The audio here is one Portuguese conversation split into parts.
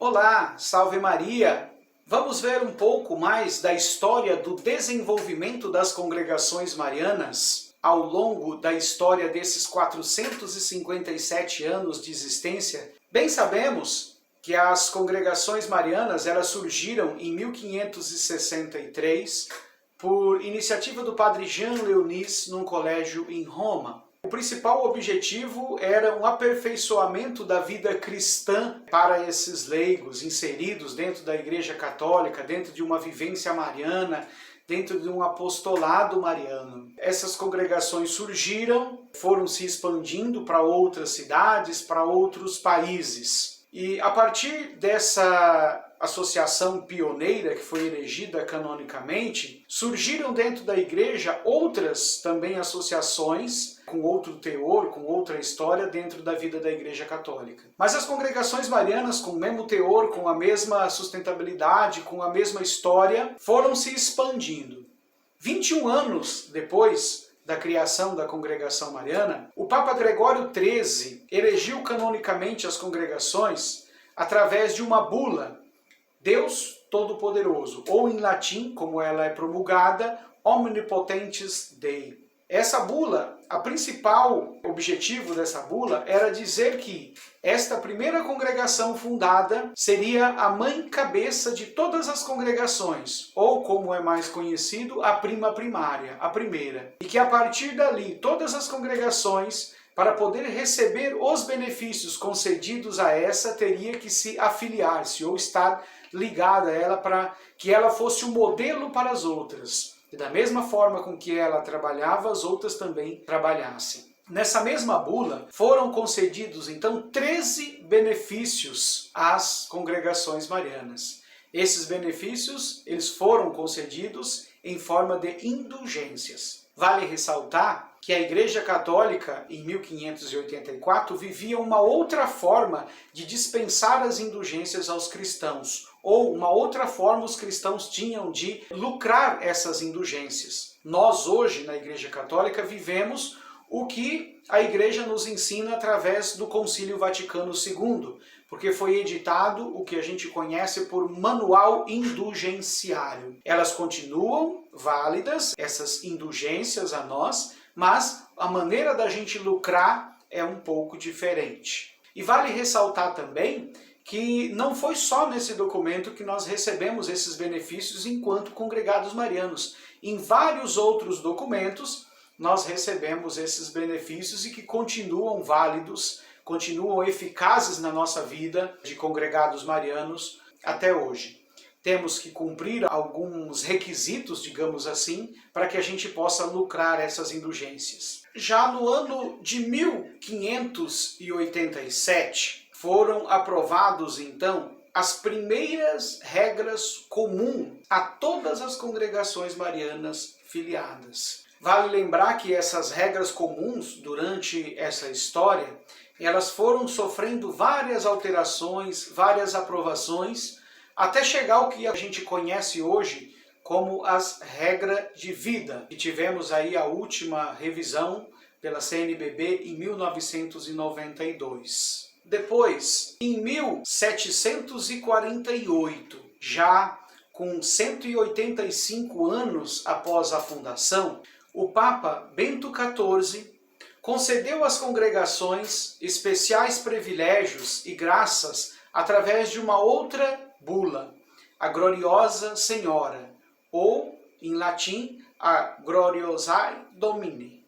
Olá, salve Maria! Vamos ver um pouco mais da história do desenvolvimento das congregações marianas ao longo da história desses 457 anos de existência. Bem sabemos que as congregações marianas elas surgiram em 1563 por iniciativa do padre Jean Leonis num colégio em Roma. O principal objetivo era um aperfeiçoamento da vida cristã para esses leigos inseridos dentro da Igreja Católica, dentro de uma vivência mariana, dentro de um apostolado mariano. Essas congregações surgiram, foram se expandindo para outras cidades, para outros países. E a partir dessa associação pioneira que foi elegida canonicamente, surgiram dentro da igreja outras também associações com outro teor, com outra história dentro da vida da Igreja Católica. Mas as congregações marianas com o mesmo teor, com a mesma sustentabilidade, com a mesma história, foram se expandindo. 21 anos depois da criação da congregação mariana, o Papa Gregório XIII elegiu canonicamente as congregações através de uma bula, Deus Todo-Poderoso, ou em latim, como ela é promulgada, Omnipotentes Dei. Essa bula, o principal objetivo dessa bula era dizer que esta primeira congregação fundada seria a mãe cabeça de todas as congregações, ou como é mais conhecido, a prima primária, a primeira. E que a partir dali, todas as congregações, para poder receber os benefícios concedidos a essa, teria que se afiliar-se ou estar ligada a ela para que ela fosse um modelo para as outras. E da mesma forma com que ela trabalhava, as outras também trabalhassem. Nessa mesma bula, foram concedidos então 13 benefícios às congregações marianas. Esses benefícios, eles foram concedidos em forma de indulgências. Vale ressaltar que a Igreja Católica, em 1584, vivia uma outra forma de dispensar as indulgências aos cristãos, ou uma outra forma os cristãos tinham de lucrar essas indulgências. Nós hoje, na Igreja Católica, vivemos o que a Igreja nos ensina através do Concílio Vaticano II, porque foi editado o que a gente conhece por Manual Indulgenciário. Elas continuam válidas, essas indulgências a nós, mas a maneira da gente lucrar é um pouco diferente. E vale ressaltar também que não foi só nesse documento que nós recebemos esses benefícios enquanto congregados marianos. Em vários outros documentos nós recebemos esses benefícios e que continuam válidos, continuam eficazes na nossa vida de congregados marianos até hoje. Temos que cumprir alguns requisitos, digamos assim, para que a gente possa lucrar essas indulgências. Já no ano de 1587, foram aprovados, então, as primeiras regras comuns a todas as congregações marianas filiadas. Vale lembrar que essas regras comuns, durante essa história, elas foram sofrendo várias alterações, várias aprovações, até chegar ao que a gente conhece hoje como as regras de vida, que tivemos aí a última revisão pela CNBB em 1992. Depois, em 1748, já com 185 anos após a fundação, o Papa Bento XIV concedeu às congregações especiais privilégios e graças através de uma outra bula, a Gloriosa Senhora, ou, em latim, a Gloriosae Domini.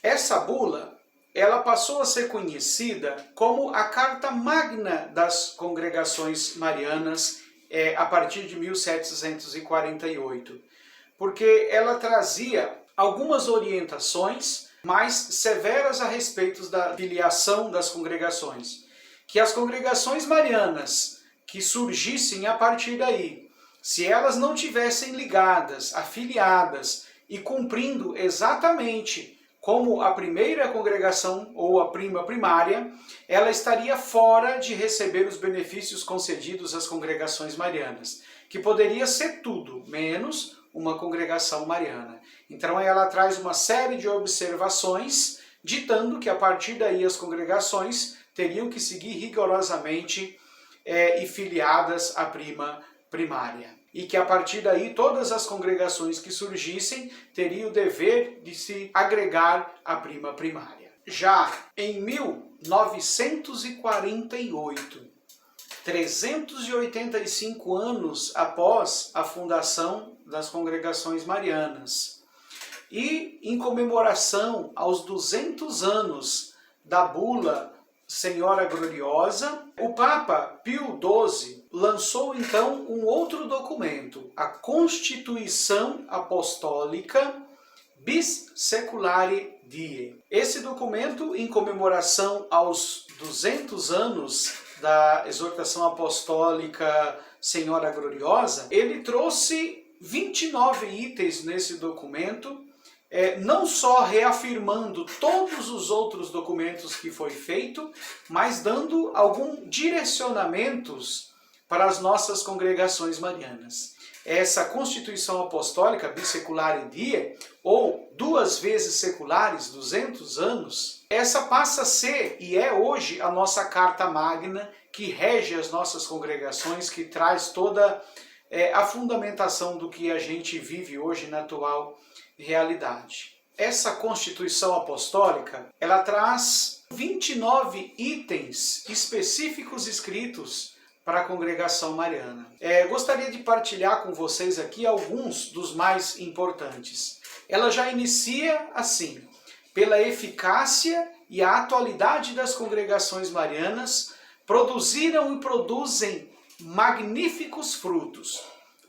Essa bula, ela passou a ser conhecida como a Carta Magna das Congregações Marianas a partir de 1748, porque ela trazia algumas orientações mais severas a respeito da filiação das congregações, que as congregações marianas que surgissem a partir daí, se elas não tivessem ligadas, afiliadas e cumprindo exatamente como a primeira congregação ou a prima primária, ela estaria fora de receber os benefícios concedidos às congregações marianas, que poderia ser tudo, menos uma congregação mariana. Então ela traz uma série de observações, ditando que a partir daí as congregações teriam que seguir rigorosamente e filiadas à prima primária. E que a partir daí todas as congregações que surgissem teriam o dever de se agregar à prima primária. Já em 1948, 385 anos após a fundação das congregações marianas, e em comemoração aos 200 anos da bula Senhora Gloriosa, o Papa Pio XII lançou então um outro documento, a Constituição Apostólica Bis Seculare Die. Esse documento, em comemoração aos 200 anos da exortação apostólica Senhora Gloriosa, ele trouxe 29 itens nesse documento, não só reafirmando todos os outros documentos que foi feito, mas dando alguns direcionamentos para as nossas congregações marianas. Essa Constituição Apostólica Bisseculare Die, ou duas vezes seculares, 200 anos, essa passa a ser e é hoje a nossa Carta Magna que rege as nossas congregações, que traz toda a fundamentação do que a gente vive hoje na atual realidade. Essa Constituição Apostólica, ela traz 29 itens específicos escritos para a congregação mariana. Gostaria de partilhar com vocês aqui alguns dos mais importantes. Ela já inicia assim: pela eficácia e a atualidade das congregações marianas, produziram e produzem magníficos frutos,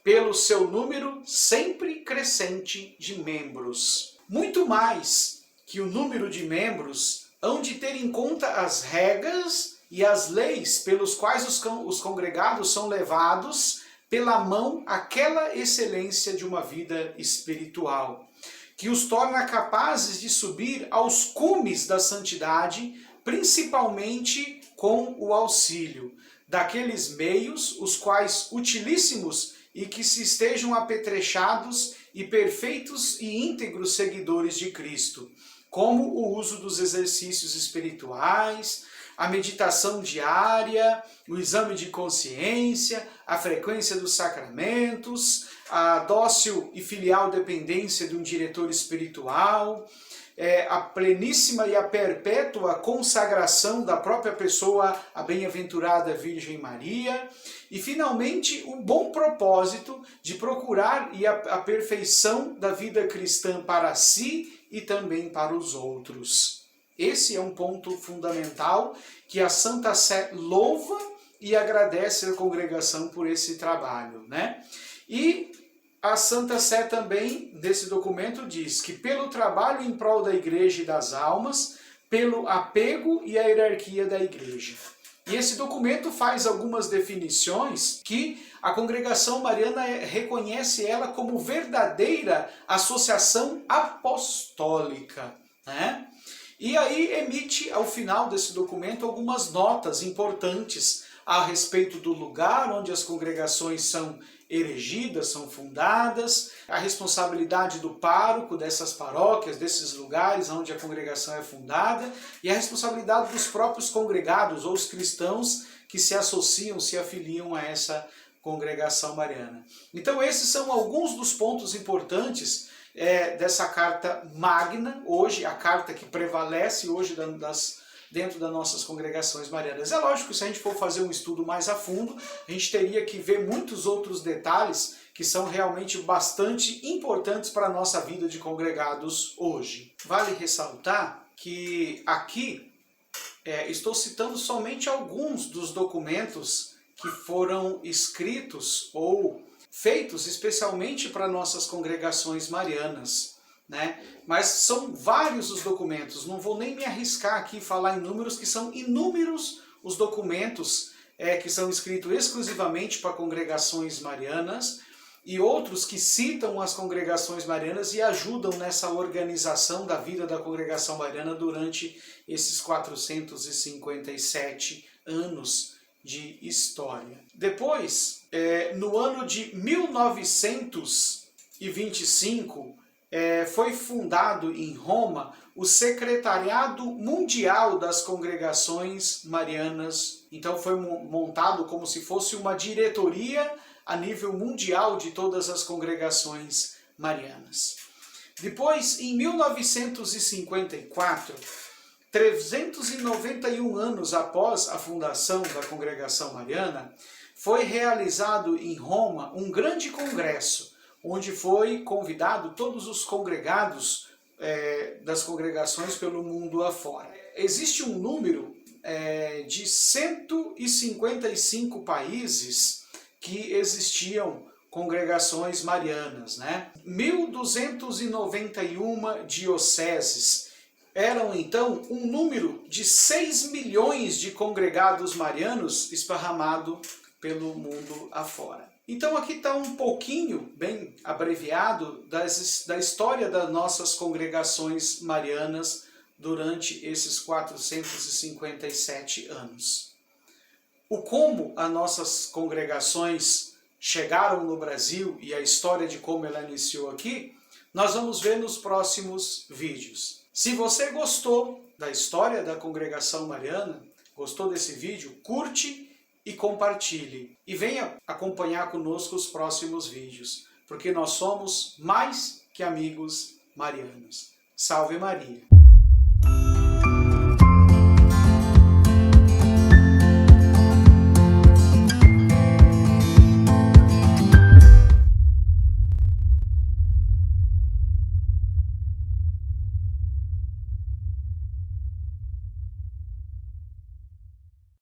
pelo seu número sempre crescente de membros. Muito mais que o número de membros, hão de ter em conta as regras e as leis pelos quais os congregados são levados pela mão àquela excelência de uma vida espiritual, que os torna capazes de subir aos cumes da santidade, principalmente com o auxílio daqueles meios, os quais utilíssimos e que se estejam apetrechados e perfeitos e íntegros seguidores de Cristo, como o uso dos exercícios espirituais, a meditação diária, o exame de consciência, a frequência dos sacramentos, a dócil e filial dependência de um diretor espiritual, a pleníssima e a perpétua consagração da própria pessoa à bem-aventurada Virgem Maria, e finalmente um bom propósito de procurar a perfeição da vida cristã para si e também para os outros. Esse é um ponto fundamental que a Santa Sé louva e agradece à congregação por esse trabalho, né? E a Santa Sé também, nesse documento, diz que pelo trabalho em prol da igreja e das almas, pelo apego e a hierarquia da igreja. E esse documento faz algumas definições que a congregação mariana reconhece ela como verdadeira associação apostólica, né? E aí emite ao final desse documento algumas notas importantes a respeito do lugar onde as congregações são erigidas, são fundadas, a responsabilidade do pároco dessas paróquias, desses lugares onde a congregação é fundada, e a responsabilidade dos próprios congregados ou os cristãos que se associam, se afiliam a essa congregação mariana. Então esses são alguns dos pontos importantes dessa carta magna, hoje, a carta que prevalece hoje dentro das nossas congregações marianas. É lógico que se a gente for fazer um estudo mais a fundo, a gente teria que ver muitos outros detalhes que são realmente bastante importantes para a nossa vida de congregados hoje. Vale ressaltar que aqui estou citando somente alguns dos documentos que foram escritos ou feitos especialmente para nossas congregações marianas, né? Mas são vários os documentos, não vou nem me arriscar aqui falar em números, que são inúmeros os documentos que são escritos exclusivamente para congregações marianas e outros que citam as congregações marianas e ajudam nessa organização da vida da congregação mariana durante esses 457 anos de história. Depois, no ano de 1925, foi fundado em Roma o Secretariado Mundial das Congregações Marianas. Então foi montado como se fosse uma diretoria a nível mundial de todas as congregações marianas. Depois, em 1954, 391 anos após a fundação da Congregação Mariana, foi realizado em Roma um grande congresso, onde foi convidado todos os congregados das congregações pelo mundo afora. Existe um número de 155 países que existiam congregações marianas, né? 1.291 dioceses. Eram então um número de 6 milhões de congregados marianos esparramado pelo mundo afora. Então aqui está um pouquinho, bem abreviado, da história das nossas congregações marianas durante esses 457 anos. O como as nossas congregações chegaram no Brasil e a história de como ela iniciou aqui, nós vamos ver nos próximos vídeos. Se você gostou da história da congregação mariana, gostou desse vídeo, curte e compartilhe. E venha acompanhar conosco os próximos vídeos, porque nós somos mais que amigos marianos. Salve Maria!